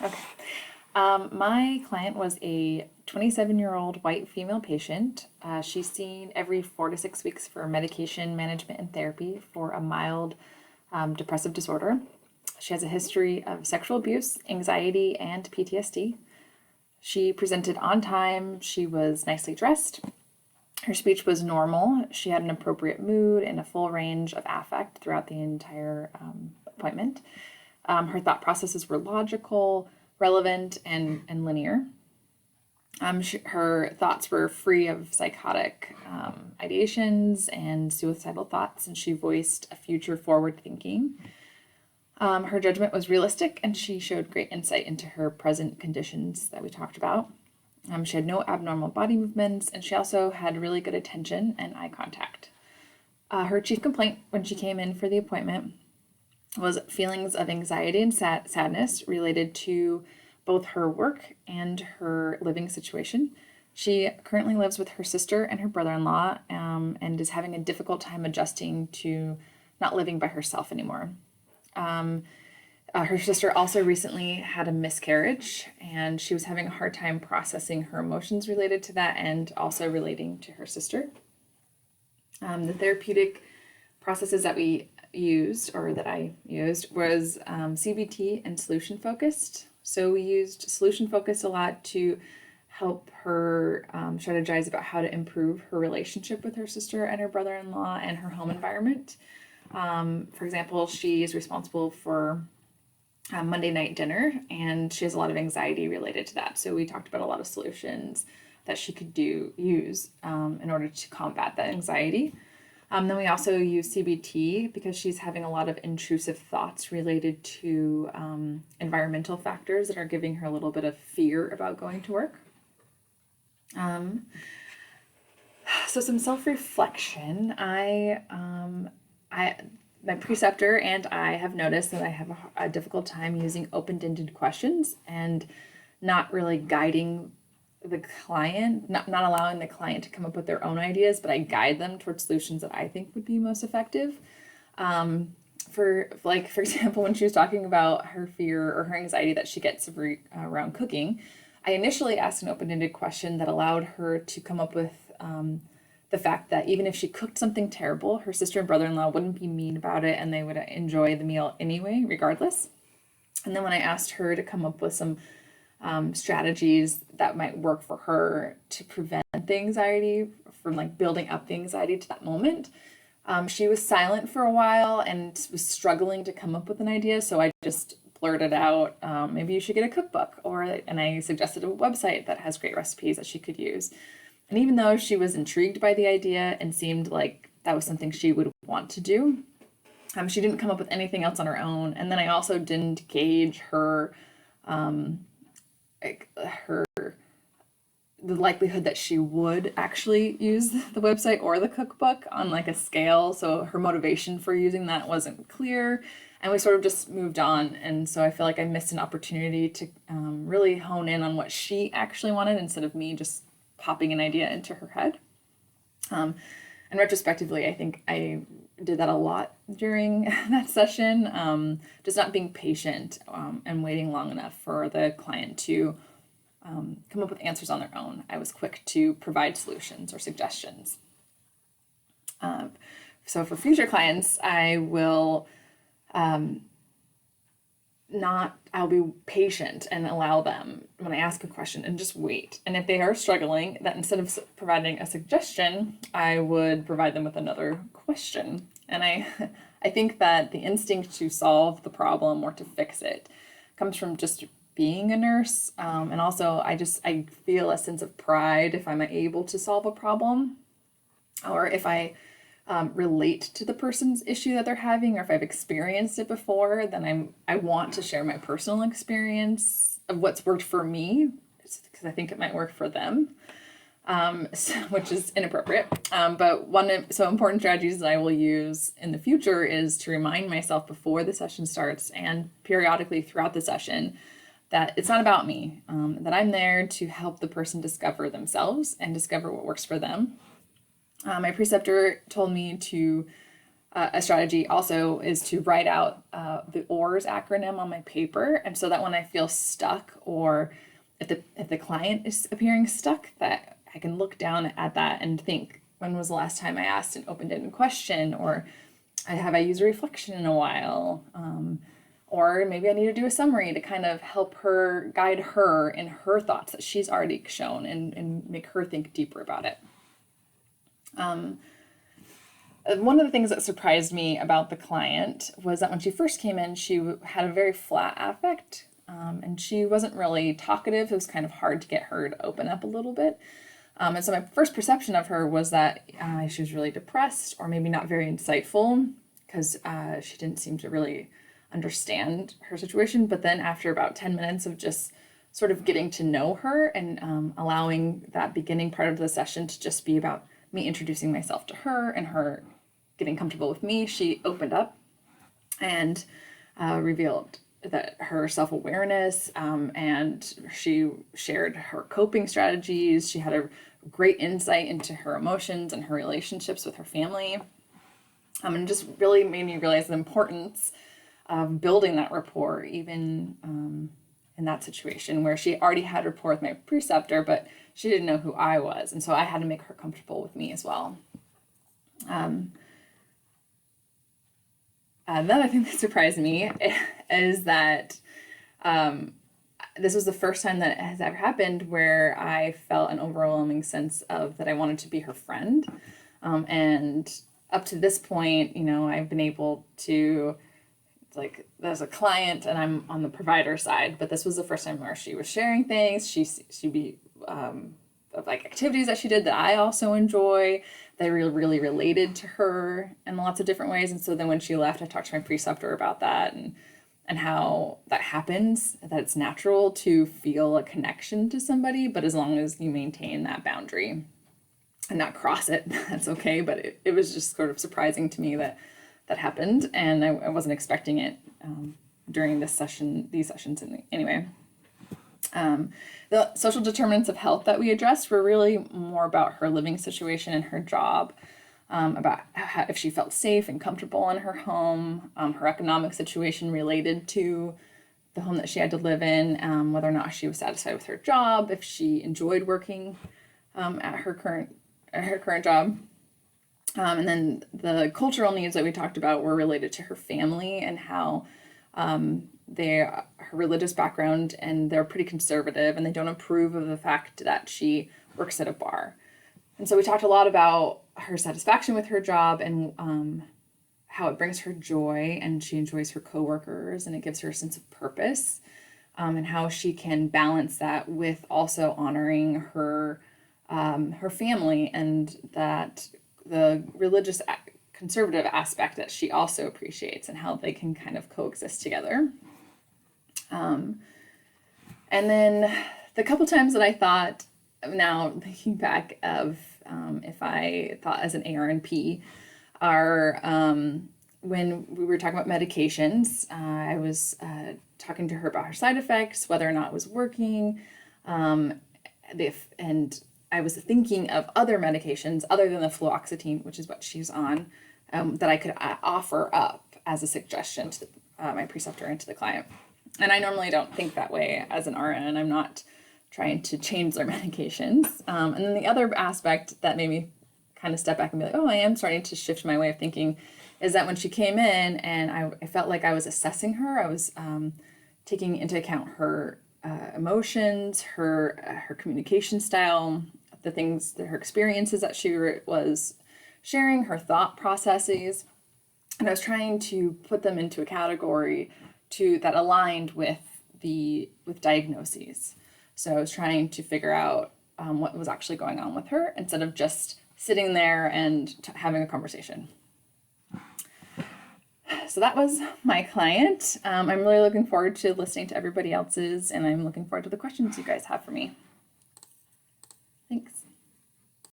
Okay. My client was a 27-year-old white female patient. She's seen every 4 to 6 weeks for medication management and therapy for a mild depressive disorder. She has a history of sexual abuse, anxiety, and PTSD. She presented on time. She was nicely dressed. Her speech was normal. She had an appropriate mood and a full range of affect throughout the entire appointment. Her thought processes were logical, relevant, and linear. Her thoughts were free of psychotic ideations and suicidal thoughts, and she voiced a future forward thinking. Her judgment was realistic, and she showed great insight into her present conditions that we talked about. She had no abnormal body movements, and she also had really good attention and eye contact. Her chief complaint when she came in for the appointment was feelings of anxiety and sadness related to both her work and her living situation. She currently lives with her sister and her brother-in-law, and is having a difficult time adjusting to not living by herself anymore. Her sister also recently had a miscarriage, and she was having a hard time processing her emotions related to that and also relating to her sister. The therapeutic processes that we used, or that I used, was CBT and solution focused. So we used solution focused a lot to help her strategize about how to improve her relationship with her sister and her brother-in-law and her home environment. For example, she is responsible for Monday night dinner, and she has a lot of anxiety related to that. So we talked about a lot of solutions that she could use in order to combat that anxiety. Then we also use CBT because she's having a lot of intrusive thoughts related to environmental factors that are giving her a little bit of fear about going to work. So some self-reflection. My preceptor and I have noticed that I have a difficult time using open-ended questions and not really guiding the client, not allowing the client to come up with their own ideas, but I guide them towards solutions that I think would be most effective. For example, when she was talking about her fear or her anxiety that she gets around cooking, I initially asked an open-ended question that allowed her to come up with the fact that even if she cooked something terrible, her sister and brother-in-law wouldn't be mean about it and they would enjoy the meal anyway, regardless. And then when I asked her to come up with some strategies that might work for her to prevent the anxiety from building up the anxiety to that moment, she was silent for a while and was struggling to come up with an idea. So I just blurted out, maybe you should get a cookbook, and I suggested a website that has great recipes that she could use. And even though she was intrigued by the idea and seemed like that was something she would want to do, she didn't come up with anything else on her own. And then I also didn't gauge the likelihood that she would actually use the website or the cookbook on a scale. So her motivation for using that wasn't clear. And we sort of just moved on. And so I feel like I missed an opportunity to really hone in on what she actually wanted instead of me just popping an idea into her head. And retrospectively, I think I did that a lot during that session, just not being patient and waiting long enough for the client to come up with answers on their own. I was quick to provide solutions or suggestions. So for future clients, I'll be patient and allow them when I ask a question and just wait. And if they are struggling, that instead of providing a suggestion, I would provide them with another question. And I think that the instinct to solve the problem or to fix it comes from just being a nurse. And also I feel a sense of pride if I'm able to solve a problem, or if I relate to the person's issue that they're having, or if I've experienced it before, then I want to share my personal experience of what's worked for me, because I think it might work for them, which is inappropriate. But one so important strategies that I will use in the future is to remind myself before the session starts and periodically throughout the session that it's not about me, that I'm there to help the person discover themselves and discover what works for them. My preceptor told me to a strategy also is to write out the ORS acronym on my paper, and so that when I feel stuck, or if the client is appearing stuck, that I can look down at that and think, when was the last time I asked an open-ended question, or have I used a reflection in a while, or maybe I need to do a summary to kind of help her, guide her in her thoughts that she's already shown, and make her think deeper about it. One of the things that surprised me about the client was that when she first came in, she had a very flat affect, and she wasn't really talkative. It was kind of hard to get her to open up a little bit. And so my first perception of her was that she was really depressed, or maybe not very insightful, because she didn't seem to really understand her situation. But then after about 10 minutes of just sort of getting to know her, and allowing that beginning part of the session to just be about me introducing myself to her and her getting comfortable with me, she opened up and revealed that her self-awareness, and she shared her coping strategies. She had a great insight into her emotions and her relationships with her family, and just really made me realize the importance of building that rapport, even in that situation where she already had rapport with my preceptor, but she didn't know who I was, and so I had to make her comfortable with me as well. Another thing that surprised me is that this was the first time that it has ever happened where I felt an overwhelming sense of that I wanted to be her friend. And up to this point, I've been able to, like, there's a client and I'm on the provider side, but this was the first time where she was sharing things. She'd be of like activities that she did that I also enjoy, that really related to her in lots of different ways. And so then when she left, I talked to my preceptor about that, and how that happens, that it's natural to feel a connection to somebody, but as long as you maintain that boundary and not cross it, that's okay. But it was just sort of surprising to me that happened, and I wasn't expecting it during these sessions anyway. The social determinants of health that we addressed were really more about her living situation and her job, about if she felt safe and comfortable in her home, her economic situation related to the home that she had to live in, whether or not she was satisfied with her job, if she enjoyed working at her current job. And then the cultural needs that we talked about were related to her family and how her religious background, and they're pretty conservative, and they don't approve of the fact that she works at a bar. And so we talked a lot about her satisfaction with her job, and how it brings her joy, and she enjoys her coworkers, and it gives her a sense of purpose, and how she can balance that with also honoring her family, and that the religious conservative aspect that she also appreciates, and how they can kind of coexist together. And then the couple times that I thought, now thinking back of if I thought as an ARNP, are when we were talking about medications. I was talking to her about her side effects, whether or not it was working, and I was thinking of other medications other than the fluoxetine, which is what she's on, that I could offer up as a suggestion to my preceptor and to the client. And I normally don't think that way as an RN. I'm not trying to change their medications. And then the other aspect that made me kind of step back and be like, oh, I am starting to shift my way of thinking, is that when she came in and I felt like I was assessing her, I was taking into account her emotions, her communication style, her experiences that she was sharing, her thought processes, and I was trying to put them into a category that aligned with diagnoses. So I was trying to figure out what was actually going on with her, instead of just sitting there and having a conversation. So that was my client. I'm really looking forward to listening to everybody else's, and I'm looking forward to the questions you guys have for me.